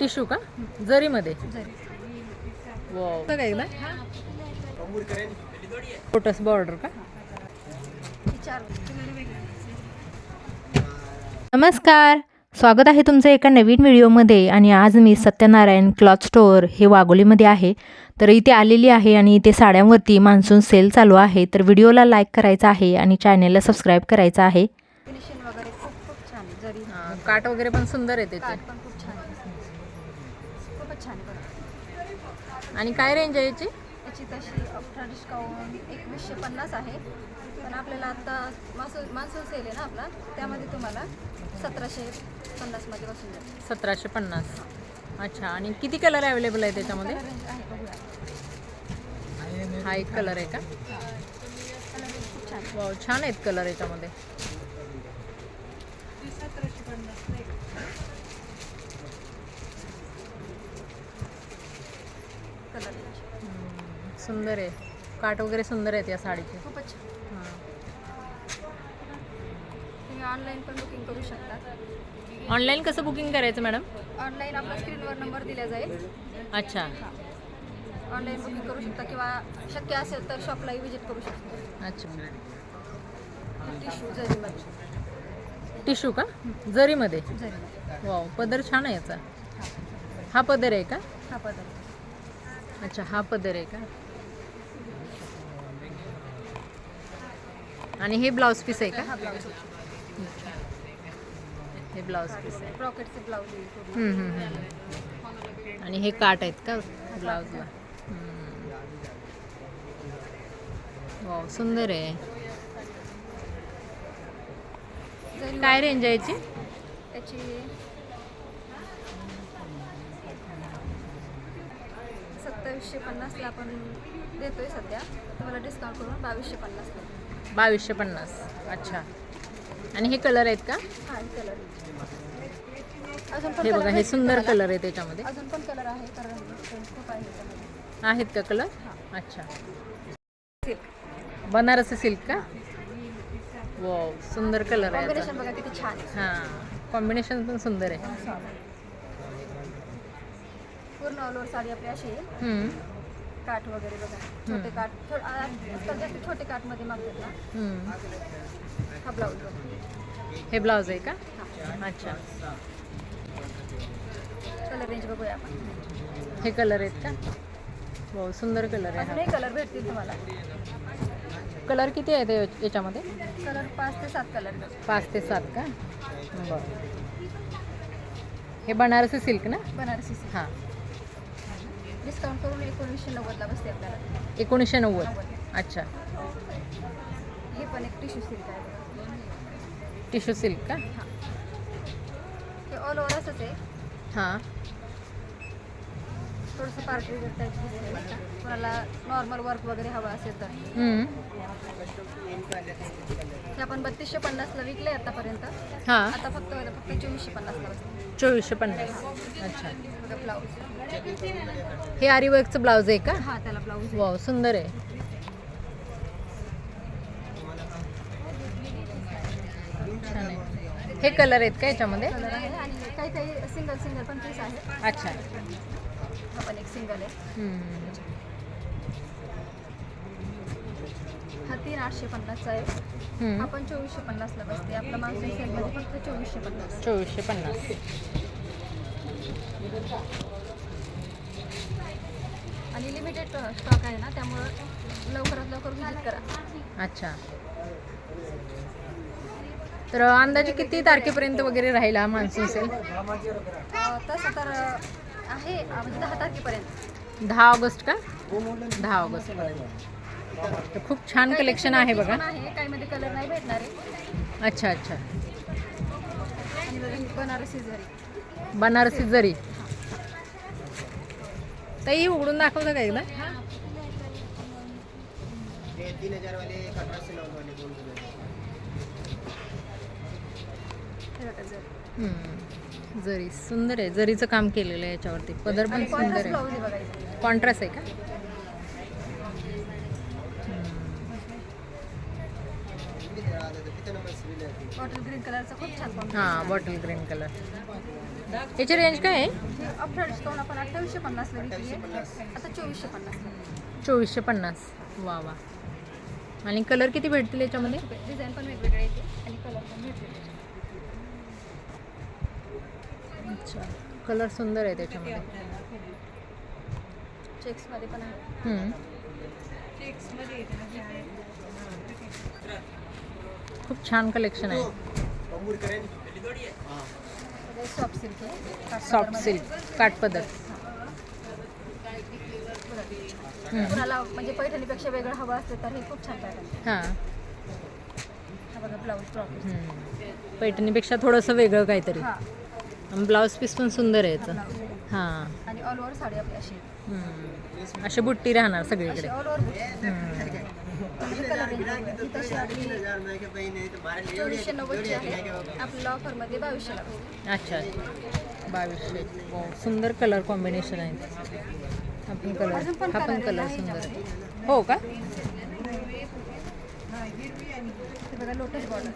Tissue का जरीमध्ये? जरी wow काय एकदा लोटस बॉर्डर का? नमस्कार, स्वागत आहे तुमचं एका नवीन व्हिडिओमध्ये. आणि आज मी सत्यनारायण क्लॉथ स्टोअर हे वाघोलीमध्ये आहे. तर इथे आलेली आहे आणि इथे साड्यांवरती मान्सून सेल चालू आहे. तर व्हिडिओला लाईक करायचा आहे आणि चॅनेलला सबस्क्राईब करायचं आहे. फिनिशिंग वगैरे खूप छान आहे. जरी काट वगैरे पण सुंदर आहे त्याचे. काट पण खूप छान आहे. खूपच छान आहे बघा. आणि काय रेंज आहे याची? याची तशी अफ्टर डिस्काउंट 2150 आहे. पण आपल्याला आता मान्सून सेल आहे ना आपला, त्यामध्ये तुम्हाला 1750 मध्ये बसून जाईल. 1750. अच्छा. आणि किती कलर अवेलेबल आहे त्याच्यामध्ये? रेंज आहे बघूया. हा एक कलर आहे का? कलर खूप छान आहे. वाव छान आहेत कलर याच्यामध्ये. कलर सुंदर आहे. काट वगैरे सुंदर आहेत या साडीचे. खूपच छान. तुम्ही ऑनलाईन पण बुकिंग करू शकता. ऑनलाईन कसं बुकिंग करायचं मॅडम? ऑनलाईन आपल्या स्क्रीनवर नंबर दिला जाईल. अच्छा. ऑनलाईन बुकिंग करू शकता किंवा शक्य असेल तर शॉपलाही व्हिजिट करू शकता. अच्छा. टिश्यू जरीमध्ये. टिश्यू का जरीमध्ये? जरी वाव पदर छान आहे याचा. हा पदर आहे का? हा पदर. अच्छा, हा पदर आहे का? आणि हे ब्लाउज पीस आहे का? हा ब्लाऊज. हे ब्लाउज पीस आहे. ब्रॉकेटचे ब्लाऊज येईल पूर्ण. आणि हे काट आहेत का ब्लाउजला? वाव सुंदर आहे. जरी काय रेंज आहे याची? याची 2750 ला आपण देतोय सध्या. तुम्हाला डिस्काउंट करून 2250 ला. 2250. अच्छा. आणि हे कलर आहेत का? हा कलर. अजून पण हे बघा, कलर हे सुंदर कलर आहे त्याच्यामध्ये. अजून पण कलर आहे कारण खूप आहे त्यामध्ये. आहेत का कलर? हां. अच्छा. सिल्क बनारसी सिल्क का? वाव सुंदर कलर आहे कॉम्बिनेशन बघा किती छान आहे. हां, कॉम्बिनेशन पण सुंदर आहे. पूर्ण ऑल ओव्हर साडी आपली अशी आहे. काठ वगैरे बघा, छोटे काठ आजकाल जास्त छोटे काठ मध्ये मागतात ना. हा ब्लाऊज बघा. हे ब्लाउज आहे का? अच्छा. कलर रेंज बघूया आपण. हे कलर आहेत का? वाव सुंदर कलर आहे. अजूनही कलर भेटतील तुम्हाला. कलर किती आहेत याच्यामध्ये? कलर 5 ते 7 कलर. 5 ते 7 का? बरं. हे बनारसी सिल्क ना? बनारसी सिल्क. हां. डिस्काउंट करून 1990 ला बसते आपल्याला. 1990. अच्छा. हे पण एक टिश्यू सिल्क आहे. टिश्यू सिल्क का? हे ऑल ओव्हर असंच आहे. हां. थोडंसं पार्टी वेअर टाईप दिसते. कोणाला नॉर्मल वर्क वगैरे हवं असेल तर. हे आपण 3250 ला विकले आतापर्यंत. हां. आता फक्त 2450 ला बसते. 2450. अच्छा. ब्लाऊज. हे आरीवर्कचं ब्लाउज आहे का? हा त्याला ब्लाऊज. वाव सुंदर आहे. छान आहे. हे कलर आहेत का याच्यामध्ये? कलर आहे आणि काही काही सिंगल पण पीस आहे. अच्छा. हा पण एक सिंगल आहे. हा 3850 चा आहे. हा पण 2450 ला बसते. आपला मान्सून सेलमध्ये फक्त 2450. 2450. आणि लिमिटेड स्टॉक आहे ना, त्यामुळं लवकरात लवकर व्हिजिट करा. अच्छा. तर अंदाजे किती तारखेपर्यंत वगैरे राहील हा मान्सून सेल? तसं तर आहे म्हणजे 10 तारखेपर्यंत. 10 ऑगस्ट का? 10 ऑगस्ट. तर खूप छान कलेक्शन आहे बघा. काही मध्ये कलर नाही भेटणार आहे. अच्छा अच्छा. आणि बनारसी जरी. बनारसी जरी. ताई उघडून दाखवतं का एकदा? जरी सुंदर आहे. जरीचं काम केलेलं आहे याच्यावरती. पदर पण सुंदर आहे. कॉन्ट्रास्ट आहे का? बॉटल ग्रीन कलरचा खूप छान कॉम्बिनेशन. हां, बॉटल ग्रीन कलर. याची रेंज काय आहे? आफ्टर डिस्काउंट आपण 2850 ला विकली आहे, आता 2450 ला. 2450. वा वा. आणि कलर किती भेटतील याच्यामध्ये? डिझाईन पण वेगवेगळे येते आणि कलर पण वेगवेगळे. अच्छा, कलर सुंदर आहे त्याच्यामध्ये. चेक्समध्ये पण आहे. खूप छान कलेक्शन आहे. सॉफ्ट सिल्क आहे. सॉफ्ट सिल्क काठपदर. कुणाला म्हणजे पैठणीपेक्षा वेगळं हवं असतं तर हे खूप छान पॅटर्न. हां. हा बघा ब्लाऊज प्रॉपर. पैठणीपेक्षा थोडंसं वेगळं काहीतरी. हां, ब्लाऊज पीस पण सुंदर आहे याचं. ब्लाऊज आहे. हां. आणि ऑल ओव्हर साडी आपली अशी अशी बुट्टी राहणार सगळीकडे. ऑल ओव्हर कलर ही तशी आपली 2490 आहे. आपल्याला ऑफरमध्ये 2200 ला. अच्छा, 2200. हो, सुंदर कलर कॉम्बिनेशन आहे. आपण कलर, हा पण कलर सुंदर आहे. हो का? हे बघा लोटस बॉर्डर.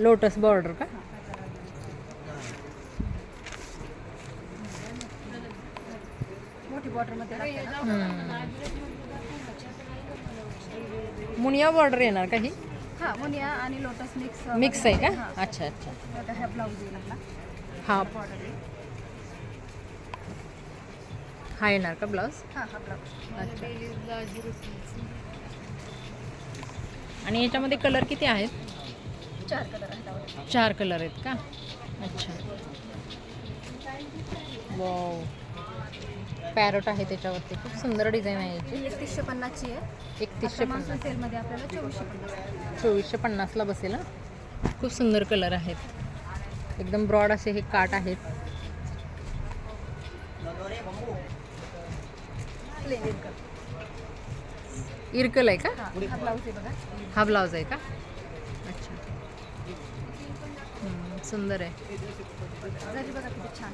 लोटस बॉर्डर का? मोठी बॉर्डरमध्ये लागते ना. मुनिया बॉर्डर येणार का ही? हां, मुनिया आणि लोटस मिक्स. मिक्स आहे का? हां. अच्छा अच्छा. बघा हा ब्लाऊज येईल आपला. हा बॉर्डर आहे. हा येणार का ब्लाऊज? हां, हा ब्लाऊज. अच्छा. आणि याच्यामध्ये कलर किती आहेत? 4 कलर आहेत त्यावर. 4 कलर आहेत का? अच्छा. वाव. पॅरट आहे त्याच्यावरती. खूप सुंदर डिझाईन आहे याची. ही 3150 ची आहे. 3150. सेलमध्ये आपल्याला 2450. 2450ला बसेल. खूप सुंदर कलर आहेत. एकदम ब्रॉड असे हे काट आहेत. प्लेन इरकल. इरकल आहे का? हां, हा ब्लाऊज आहे बघा. हा ब्लाऊज आहे का? अच्छा. सुंदर आहे. जरी बघा किती छान.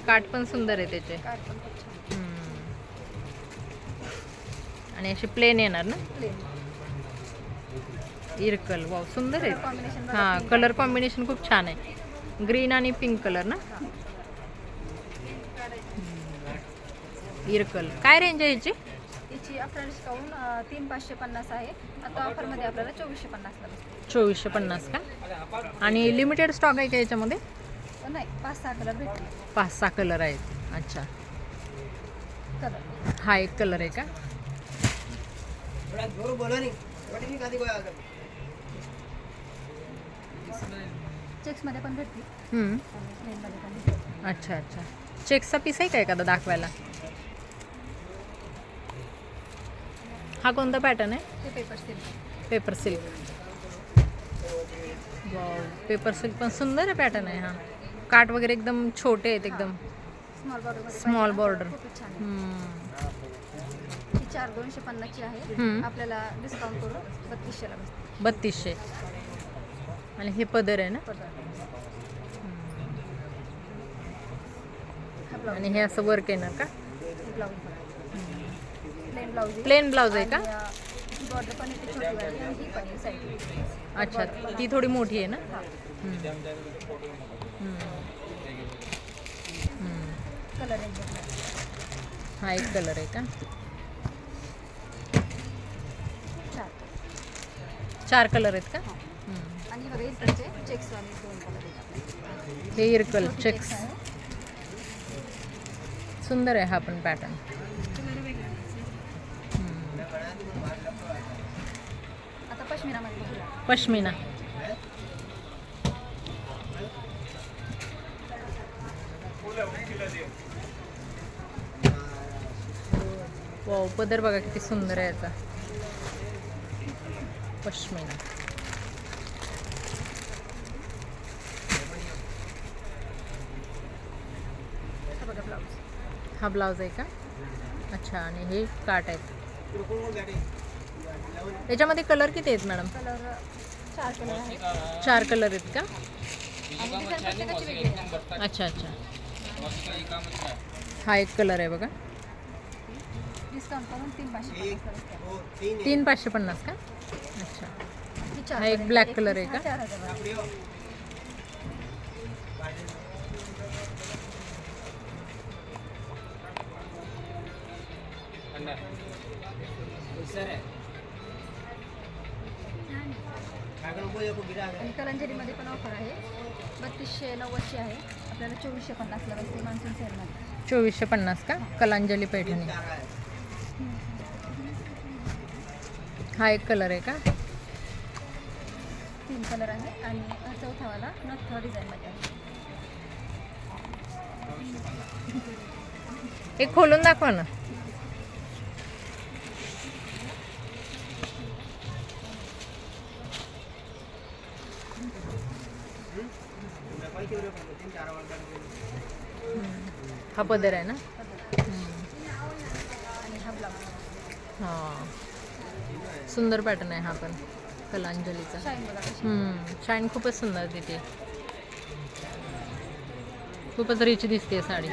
काट पण सुंदर आहे त्याचे. काठ पण खूप छान. आणि अशी प्लेन येणार ना? प्लेन. इरकल. वाव, सुंदर आहे. कॉम्बिनेशन बघा. हां, कलर कॉम्बिनेशन खूप छान आहे. ग्रीन आणि पिंक कलर ना? इरकल. काय रेंज आहे याची? याची आफ्टर डिस्काउंट 3550 आहे. आता ऑफरमध्ये आपल्याला 2450 ला बसते. 2450 का? आणि लिमिटेड स्टॉक आहे का याच्यामध्ये? नाही, 5-6 कलर भेटतील. 5-6 कलर आहेत. अच्छा. कलर हा एक कलर आहे का? चेक्समध्ये पण भेटतील. प्लेनमध्ये पण भेटतील. अच्छा अच्छा. चेक्सचा पीस आहे का एखादा दाखवायला? हा कोणता पॅटर्न आहे? ते paper silk. Paper silk. Wow, paper silk पण सुंदर आहे पॅटर्न आहे हा. काट वगैरे एकदम छोटे आहेत एकदम. Small border. Small border. खूप छान आहे. ही 4250 ची आहे. आपल्याला डिस्काउंट करून 3200 ला बसते. 3200. आणि हे पदर आहे ना? आणि हे असं वर्क येणार का? Blouse plain blouse. Plain blouse आहे का? बॉर्डर पण इथे छोटी वाली आणि ही पण साईड. अच्छा, ती थोडी मोठी आहे ना? Colour range. हा एक कलर आहे का? 4 कलर आहेत का? आणि बघा इकडचे चेक्स वाले 2 कलर आहेत. हे इरकल चेक्स. सुंदर आहे हा पण पॅटर्न. आता पश्मिनामध्ये बघूया. पश्मिना. वाव, पदर बघा किती सुंदर आहे याचा. पश्मिना. हा बघा ब्लाऊज. हा ब्लाऊज आहे का? अच्छा. आणि हे काट आहेत. याच्यामध्ये कलर किती आहेत मॅडम? कलर 4 कलर आहेत. 4 कलर आहेत का? आणि डिझाईन प्रत्येकाची वेगळी आहे. अच्छा अच्छा. हा एक कलर आहे बघा. डिस्काउंट करून 3,550 3 550 का? अच्छा. हा एक ब्लॅक कलर आहे का? 4,000. आणि कलांजलीमध्ये पण ऑफर आहे. 3290 आहे. आपल्याला 2450 ला बसते मान्सून सेलमध्ये. 2450 का? कलांजली पैठणी. हा एक कलर आहे का? 3 कलर आहे आणि चौथावाला नथ डिझाईनमध्ये आहे. एक खोलून दाखवा ना. हा पदर आहे ना? आणि हा ब्लाउज हां, सुंदर पॅटर्न आहे हा पण कलांजलीचा. शाईन बघा कशी. शाईन खूपच सुंदर तिथे, खूपच रिच दिसते साडी.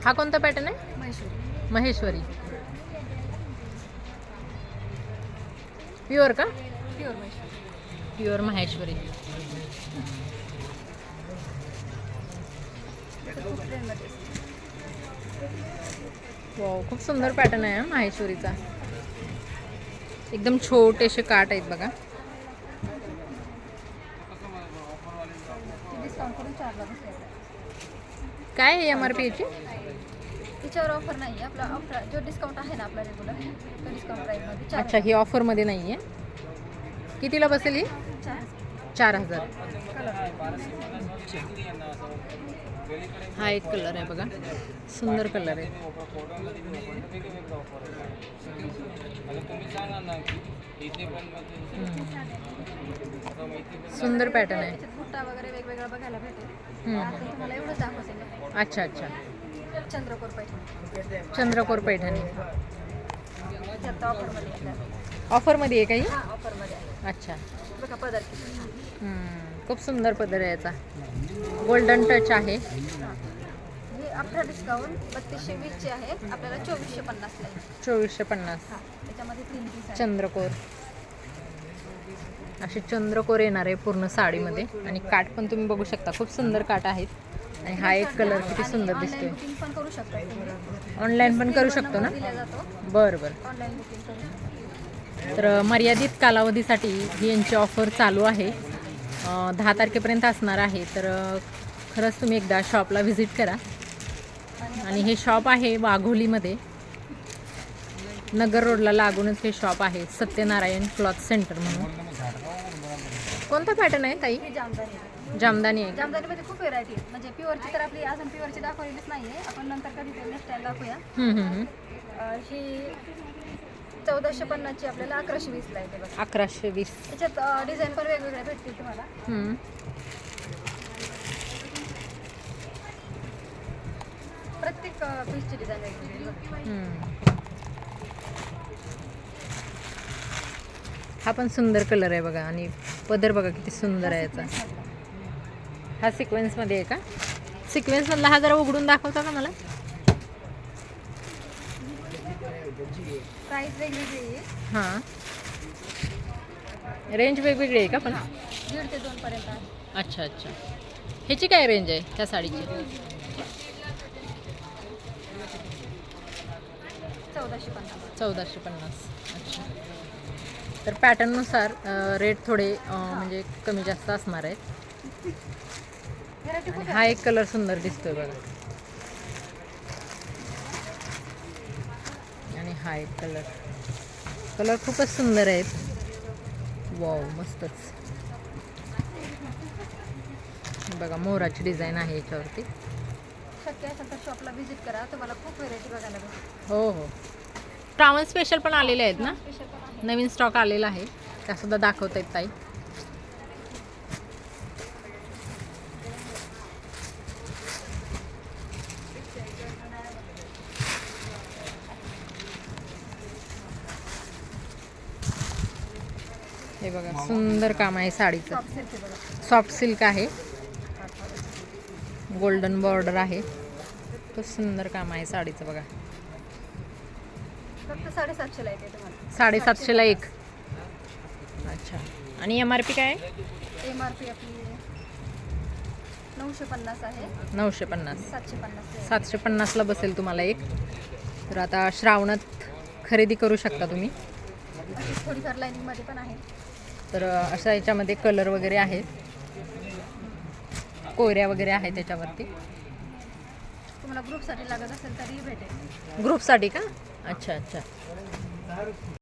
हा कोणता पॅटर्न आहे? महेश्वरी. महेश्वरी. प्युअर का? प्युअर महेश्वरी. प्युअर महेश्वरी. खूप ट्रेंडमध्ये असते. वाव, खूप सुंदर पॅटर्न आहे हा माहेश्वरीचा. एकदम छोटेसे काट आहेत बघा. डिस्काउंट करून 4 ला बसते. काय आहे MRP याची? तिच्यावर ऑफर नाही आहे. आपला ऑफर जो डिस्काउंट आहे ना आपला रेग्युलर तो डिस्काउंट प्राईसमध्ये 4. अच्छा, ही ऑफरमध्ये नाही आहे. कितीला बसेल ही? 4,000. हा एक कलर आहे बघा, सुंदर कलर आहे. सुंदर पॅटर्न आहे. बुट्टा वगैरे वेगवेगळा बघायला भेटेल. आता तुम्हाला एवढंच दाखवते मी. अच्छा अच्छा. चंद्रकोर पैठणी. चंद्रकोर पैठणी त्यात ऑफरमध्ये येतात. ऑफरमध्ये आहे काही? हा ऑफरमध्ये आहे. अच्छा. बघा पदर किती छान. खूप सुंदर पदर आहे याचा. गोल्डन टच आहे. हे अठरा डिस्काउंट 3220 चे आहे. आपल्याला 2450 ला आहे. 2450. त्याच्यामध्ये 3 पीस आहे. चंद्रकोर. असे चंद्रकोर येणार आहे पूर्ण साडीमध्ये. आणि काठ पण तुम्ही बघू शकता, खूप सुंदर काठ आहेत. आणि हा एक कलर किती सुंदर दिसतोय. बुकिंग पण करू शकता तुम्ही. ऑनलाईन पण करू शकतो ना? दिला जातो. बरं बरं. ऑनलाईन बुकिंग करू शकता. तर मर्यादित कालावधीसाठी ही यांची ऑफर चालू आहे. 10 तारखेपर्यंत असणार आहे. तर खरंच तुम्ही एकदा शॉपला व्हिजिट करा. आणि हे शॉप आहे वाघोलीमध्ये, नगर रोडला लागूनच हे शॉप आहे. सत्यनारायण क्लॉथ सेंटर म्हणून. कोणता पॅटर्न आहे ताई? ही जामदानी. जामदानी आहे. जामदानीमध्ये खूप व्हेरायटी आहे. म्हणजे प्युअरची तर आपली अजून प्युअरची दाखवलेलीच नाही आहे. आपण नंतर कधी तरी स्टाईल दाखवूया. ही 1450 ची आपल्याला 1120 ला येते बघा. 1120. त्याच्यात डिझाईन पण वेगवेगळ्या भेटतील तुम्हाला. प्रत्येक पीसची डिझाईन वेगवेगळी. हा पण सुंदर कलर आहे बघा. आणि पदर बघा किती सुंदर आहे याचा. हा सिक्वेन्समध्ये आहे का? सिक्वेन्समधला हा जरा उघडून दाखवता का मला? प्राइस वेगवेगळी आहे. हां, रेंज वेगवेगळी आहे का पण? 1.5 ते 2 पर्यंत आहे. अच्छा अच्छा. ह्याची काय रेंज आहे त्या साडीची? 1450. 1450. अच्छा. तर पॅटर्ननुसार रेट थोडे म्हणजे कमी जास्त असणार आहेत. व्हेरायटी खूप आणि हा एक कलर सुंदर दिसतोय बघा. आणि हा एक कलर खूपच सुंदर आहेत. वाव, मस्तच. बघा मोराची डिझाईन आहे याच्यावरती. शक्य असेल तर शॉपला व्हिजिट करा. तुम्हाला खूप व्हेरायटी बघायला भेटेल. हो हो. श्रावण स्पेशल पण आलेले आहेत ना? स्पेशल पण आहे. नवीन स्टॉक आलेला आहे, त्यासुद्धा दाखवता येत ताई. हे बघा सुंदर काम आहे साडीचं. सॉफ्ट सिल्क आहे बघा. सॉफ्ट सिल्क आहे. गोल्डन बॉर्डर आहे. तो सुंदर काम आहे साडीचं बघा. फक्त 750ला येते तुम्हाला. 750ला एक. अच्छा. आणि MRP काय आहे? MRP आपली 950 आहे. 950. 750 750ला बसेल तुम्हाला एक. तर आता श्रावणात खरेदी करू शकता तुम्ही. अशी थोडीफार लाईनिंगमध्ये पण आहे. तर अशा याच्यामध्ये कलर वगैरे आहेत, कोऱ्या वगैरे आहे त्याच्यावरती. तुम्हाला ग्रुपसाठी लागत असेल तरी भेटेल. ग्रुपसाठी का? अच्छा अच्छा.